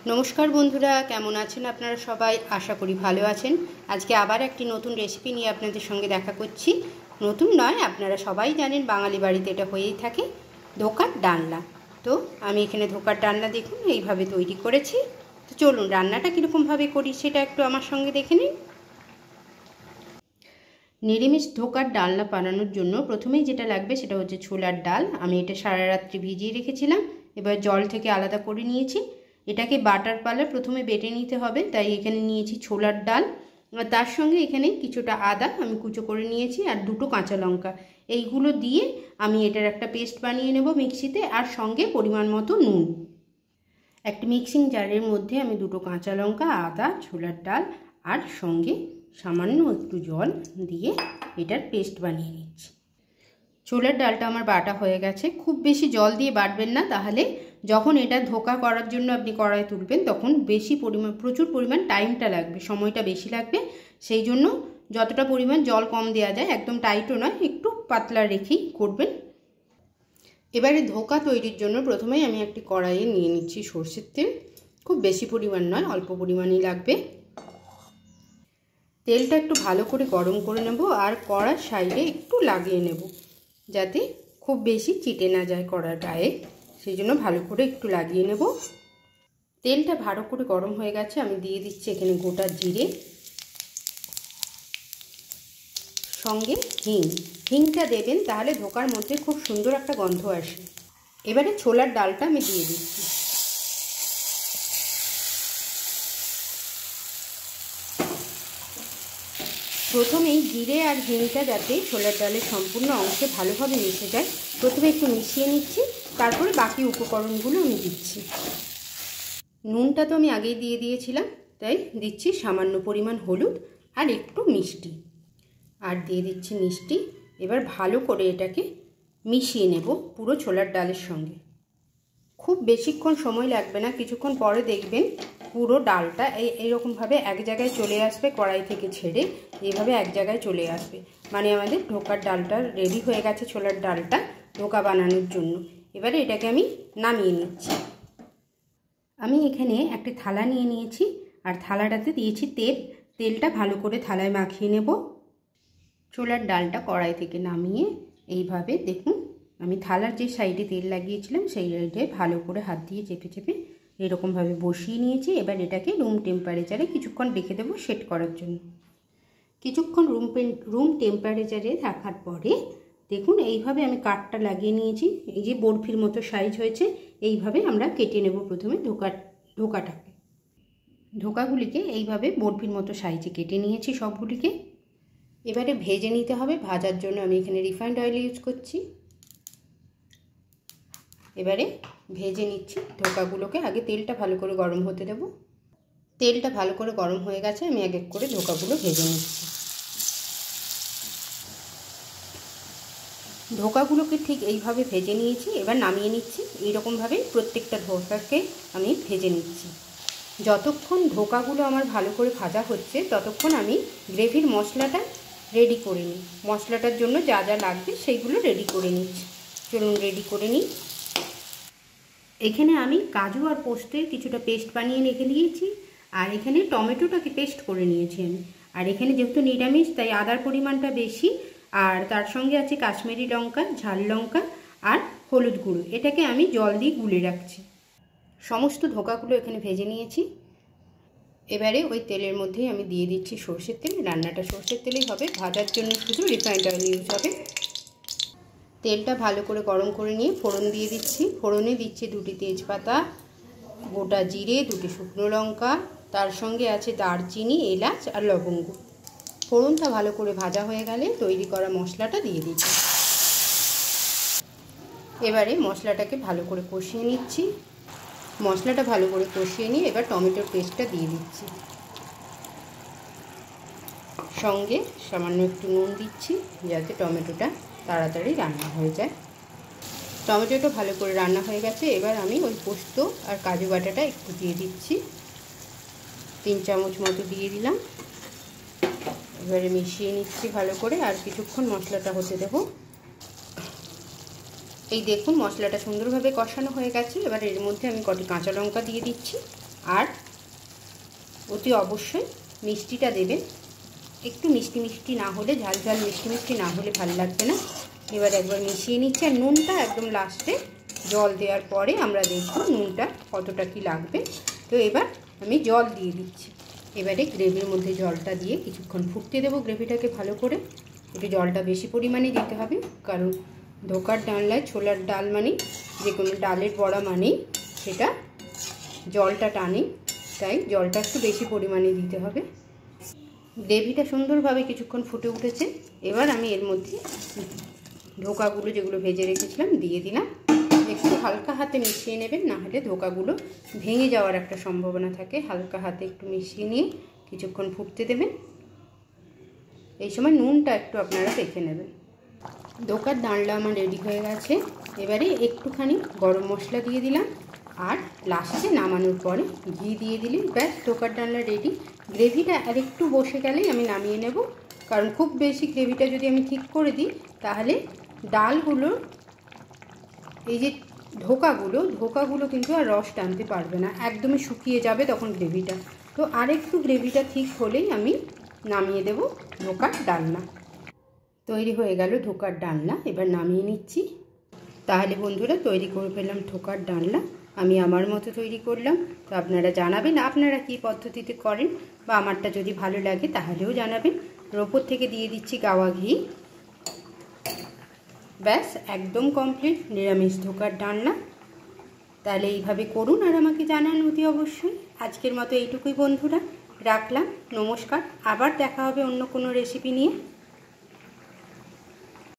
नमस्कार बंधुरा केमन आছেন আপনারা সবাই आशा करी ভালো আছেন। আজকে আবার একটি নতুন রেসিপি নিয়ে আপনাদের সঙ্গে দেখা করছি। নতুন নয়, আপনারা সবাই জানেন বাঙালি বাড়িতে এটা হয়েই থাকে, ধোকার ডালনা। তো আমি এখানে ধোকার ডালনা দেখুন এইভাবে তৈরি করেছি। তো চলুন রান্নাটা কীরকম ভাবে করি সেটা একটু আমার সঙ্গে দেখে নিন। নিরামিষ ধোকার ডালনা বানানোর জন্য প্রথমেই যেটা লাগবে সেটা হচ্ছে ছোলার ডাল। আমি এটা সারা রাত্রি ভিজিয়ে রেখেছিলাম, এবার জল থেকে আলাদা করে নিয়েছি। এটাকে বাটার পালে প্রথমে বেটে নিতে হবে, তাই এখানে নিয়েছি ছোলার ডাল। আর তার সঙ্গে এখানে কিছুটা আদা আমি কুচো করে নিয়েছি আর দুটো কাঁচা লঙ্কা। এইগুলো দিয়ে আমি এটার একটা পেস্ট বানিয়ে নেব মিক্সিতে, আর সঙ্গে পরিমাণ মতো নুন। একটা মিক্সিং জারের মধ্যে আমি দুটো কাঁচা লঙ্কা, আদা, ছোলার ডাল আর সঙ্গে সামান্য একটু জল দিয়ে এটার পেস্ট বানিয়ে নিচ্ছি। ছোলার ডালটা আমার বাটা হয়ে গেছে। খুব বেশি জল দিয়ে বাটবেন না, তাহলে যখন এটা ধোকা করার জন্য আপনি কড়াই তুলবেন তখন প্রচুর পরিমাণ টাইমটা লাগবে, সময়টা বেশি লাগবে। সেই জন্য যতটা পরিমাণ জল কম দেওয়া যায়, একদম টাইটও নয়, একটু পাতলা রেখেই করবেন। এবারে ধোকা তৈরির জন্য প্রথমেই আমি একটি কড়াইয়ে নিয়ে নিচ্ছি সরষের তেল। খুব বেশি পরিমাণ নয়, অল্প পরিমাণই লাগবে। তেলটা একটু ভালো করে গরম করে নেব আর কড়ার সাইডে একটু লাগিয়ে নেব, যাতে খুব বেশি চিটে না যায় কড়ার গায়ে। সেই জন্য ভালো করে একটু লাগিয়ে নেব। তেলটা ভালো করে গরম হয়ে গেছে, আমি দিয়ে দিচ্ছি এখানে গোটা জিরে, সঙ্গে হিংটা দেবেন, তাহলে ধোকার মধ্যে খুব সুন্দর একটা গন্ধ আসে। এবারে ছোলার ডালটা আমি দিয়ে দিচ্ছি। প্রথমেই জিরে আর হিংটা যাতে ছোলার ডালের সম্পূর্ণ অংশে ভালোভাবে মিশে যায়, প্রথমে একটু মিশিয়ে নিচ্ছি, তারপরে বাকি উপকরণগুলো আমি দিচ্ছি। নুনটা তো আমি আগেই দিয়ে দিয়েছিলাম, তাই দিচ্ছি সামান্য পরিমাণ হলুদ আর একটু মিষ্টি, আর দিয়ে দিচ্ছি মিষ্টি। এবার ভালো করে এটাকে মিশিয়ে নেব পুরো ছোলার ডালের সঙ্গে। খুব বেশিক্ষণ সময় লাগবে না, কিছুক্ষণ পরে দেখবেন পুরো ডালটা এইরকমভাবে এক জায়গায় চলে আসবে, কড়াই থেকে ছেড়ে এইভাবে এক জায়গায় চলে আসবে, মানে আমাদের ধোকার ডালটা রেডি হয়ে গেছে, ছোলার ডালটা ধোকা বানানোর জন্য। এবারে এটাকে আমি নামিয়ে নিচ্ছি। আমি এখানে একটি থালা নিয়ে নিয়েছি আর থালাটাতে দিয়েছি তেল। তেলটা ভালো করে থালায় মাখিয়ে নেব। ছোলার ডালটা কড়াই থেকে নামিয়ে এইভাবে দেখুন, আমি থালার যে সাইডে তেল লাগিয়েছিলাম সেই সাইডে ভালো করে হাত দিয়ে চেপে চেপে এরকমভাবে বসিয়ে নিয়েছি। এবার এটাকে রুম টেম্পারেচারে কিছুক্ষণ রেখে দেবো সেট করার জন্য। কিছুক্ষণ রুম টেম্পারেচারে রাখার পরে দেখুন এইভাবে আমি কাঠটা লাগিয়ে নিয়েছি। এই যে বরফির মতো সাইজ হয়েছে, এইভাবে আমরা কেটে নেব প্রথমে ধোকাটাকে। ধোকাগুলিকে এইভাবে বরফির মতো সাইজে কেটে নিয়েছি সবগুলিকে। এবারে ভেজে নিতে হবে। ভাজার জন্য আমি এখানে রিফাইন্ড অয়েল ইউজ করছি। এবারে ভেজে নিচ্ছি ধোকাগুলোকে। আগে তেলটা ভালো করে গরম হতে দেব। তেলটা ভালো করে গরম হয়ে গেছে, আমি এক এক করে ধোকাগুলো ভেজে নিচ্ছি। ধোকাগুলোকে ঠিক এইভাবে ভেজে নিয়েছি, এবার নামিয়ে নিচ্ছি। এইরকমভাবে প্রত্যেকটা ধোকাকে আমি ভেজে নিচ্ছি। যতক্ষণ ধোকাগুলো আমার ভালো করে ভাজা হচ্ছে ততক্ষণ আমি গ্রেভির মশলাটা রেডি করে নিই। মশলাটার জন্য যা যা লাগবে সেইগুলো রেডি করে নিচ্ছি। চলুন রেডি করে নিই। এখানে আমি কাজু আর পোস্তের কিছুটা পেস্ট বানিয়ে রেখে দিয়েছি, আর এখানে টমেটোটাকে পেস্ট করে নিয়েছি আমি। আর এখানে যেহেতু নিরামিষ তাই আদার পরিমাণটা বেশি, আর তার সঙ্গে আছে কাশ্মীরি লঙ্কা, ঝাল লঙ্কা আর হলুদ গুঁড়ো। এটাকে আমি জল দিয়ে গুলে রাখছি। সমস্ত ধোকাগুলো এখানে ভেজে নিয়েছি। এবারে ওই তেলের মধ্যেই আমি দিয়ে দিচ্ছি সরষের তেল। রান্নাটা সরষের তেলেই হবে, ভাজার জন্য শুধু রিফাইন্ড অয়েল ইউজ হবে। তেলটা ভালো করে গরম করে নিয়ে ফোড়ন দিয়ে দিচ্ছি। ফোড়নে দিচ্ছি দুটি তেজপাতা, গোটা জিরে, দুটি শুকনো লঙ্কা, তার সঙ্গে আছে দারচিনি, এলাচ আর লবঙ্গ। ফোড়নটা ভালো করে ভাজা হয়ে গেলে তৈরি করা মশলাটা দিয়ে দিচ্ছি। এবারে মশলাটাকে ভালো করে কষিয়ে নিচ্ছি। মশলাটা ভালো করে কষিয়ে নিয়ে এবার টমেটোর পেস্টটা দিয়ে দিচ্ছি। সঙ্গে সামান্য একটু নুন দিচ্ছি, যাতে টমেটোটা তাড়াতাড়ি রান্না হয়ে যায়। টমেটোটা ভালো করে রান্না হয়ে গেছে। এবার আমি ওই পোস্ত আর কাজু বাটাটা একটু দিয়ে দিচ্ছি, 3 চামচ মতো দিয়ে দিলাম। এবারে মিশিয়ে নিচ্ছি ভালো করে, আর কিছুক্ষণ মশলাটা হতে দেবো। এই দেখুন মশলাটা সুন্দরভাবে কষানো হয়ে গেছে। এবার এর মধ্যে আমি কটি কাঁচা লঙ্কা দিয়ে দিচ্ছি, আর অতি অবশ্যই মিষ্টিটা দেবেন। একটু মিষ্টি মিষ্টি না হলে, ঝাল ঝাল মিষ্টি মিষ্টি না হলে ভালো লাগবে না। এবার একবার মিশিয়ে নিচ্ছি। আর নুনটা একদম লাস্টে জল দেওয়ার পরে আমরা দেখব নুনটা কতটা কি লাগবে। তো এবার আমি জল দিয়ে দিচ্ছি। এবারে গ্রেভির মধ্যে জলটা দিয়ে কিছুক্ষণ ফুটতে দেবো গ্রেভিটাকে ভালো করে। একটু জলটা বেশি পরিমাণে দিতে হবে, কারণ ধোকার ডালনায় ছোলার ডাল মানে যে কোনো ডালের বড়া মানেই সেটা জলটা টানে, তাই জলটা একটু বেশি পরিমাণে দিতে হবে। গ্রেভিটা সুন্দরভাবে কিছুক্ষণ ফুটে উঠেছে। এবার আমি এর মধ্যে ধোকাগুলো যেগুলো ভেজে রেখেছিলাম দিয়ে দিলাম। একটু হালকা হাতে মিশিয়ে নেবেন, না হলে ধোকাগুলো ভেঙে যাওয়ার একটা সম্ভাবনা থাকে। হালকা হাতে একটু মিশিয়ে নিয়ে কিছুক্ষণ ফুটতে দেবেন। এই সময় নুনটা একটু আপনারা দেখে নেবেন। ধোকার ডালনা আমার রেডি হয়ে গেছে। এবারে একটুখানি গরম মশলা দিয়ে দিলাম, আর লাস্টে নামানোর পরে ঘি দিয়ে দিলে ব্যাস ধোকার ডালনা রেডি। গ্রেভিটা আর একটু বসে গেলেই আমি নামিয়ে নেব, কারণ খুব বেশি গ্রেভিটা যদি আমি ঠিক করে দিই তাহলে ডালগুলো, এই যে ধোকাগুলো কিন্তু আর রস টানতে পারবে না, একদমই শুকিয়ে যাবে তখন গ্রেভিটা। তো আর একটু গ্রেভিটা ঠিক হলেই আমি নামিয়ে দেব ধোকার ডালনা। তৈরি হয়ে গেল ধোকার ডালনা। এবার নামিয়ে নিচ্ছি। তাহলে বন্ধুরা তৈরি করে ফেললাম ধোকার ডালনা। আমি আমার মতো তৈরি করলাম। তো আপনারা জানাবেন আপনারা কী পদ্ধতিতে করেন, বা আমারটা যদি ভালো লাগে তাহলেও জানাবেন। ওপর থেকে দিয়ে দিচ্ছি গাওয়া ঘি। ব্যাস একদম কমপ্লিট নিরামিষ ধোকার ডালনা। তাহলে এইভাবে করুন আর আমাকে জানান অতি অবশ্যই। আজকের মতো এইটুকুই বন্ধুরা, রাখলাম। নমস্কার। আবার দেখা হবে অন্য কোনো রেসিপি নিয়ে।